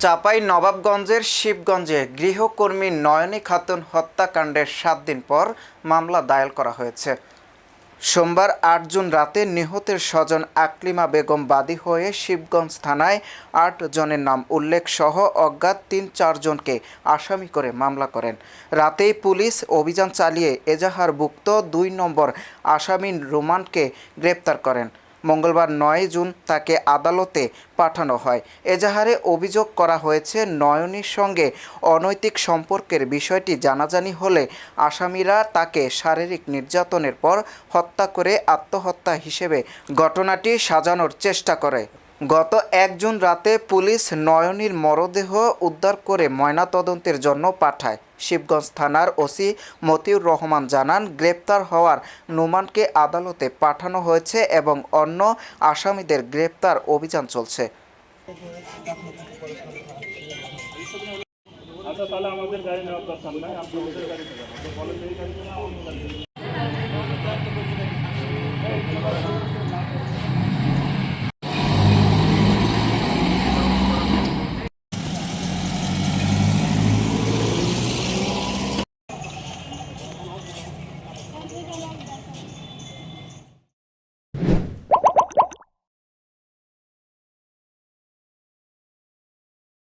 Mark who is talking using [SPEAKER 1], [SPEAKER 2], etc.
[SPEAKER 1] চাঁপাইনবাবগঞ্জের শিবগঞ্জে গৃহকর্মী নয়নী খাতুন হত্যাকাণ্ডের ৭ দিন পর মামলা দায়ের করা হয়েছে। সোমবার ৮ জুন রাতে নিহতের স্বজন আকলিমা বেগম বাদী হয়ে শিবগঞ্জ থানায় ৮ জনের নাম উল্লেখ সহ অজ্ঞাত ৩-৪ জনকে আসামি করে মামলা করেন। রাতেই পুলিশ অভিযান চালিয়ে এজাহারভুক্ত ২ নম্বর আসামি রোমানকে গ্রেপ্তার করেন। মঙ্গলবার ৯ জুন তাকে আদালতে পাঠানো হয়। এজাহারে অভিযোগ করা হয়েছে, নয়নীর সঙ্গে অনৈতিক সম্পর্কের বিষয়টি জানাজানি হলে আসামিরা তাকে শারীরিক নির্যাতনের পর হত্যা করে আত্মহত্যা হিসেবে ঘটনাটি সাজানোর চেষ্টা করে। গত ১ জুন রাতে পুলিশ নয়নীর মরদেহ উদ্ধার করে ময়নাতদন্তের জন্য পাঠায়। শিবগঞ্জ থানার ওসি মতিউর রহমান জানান, গ্রেপ্তার হওয়ার নোমানকে আদালতে পাঠানো হয়েছে এবং অন্য আসামিদের গ্রেপ্তার অভিযান চলছে।
[SPEAKER 2] আচ্ছা, তাহলে আমাদের গাড়ি নেওয়ার দরকার নাই, আপনি ওদের গাড়িতে যাবেন।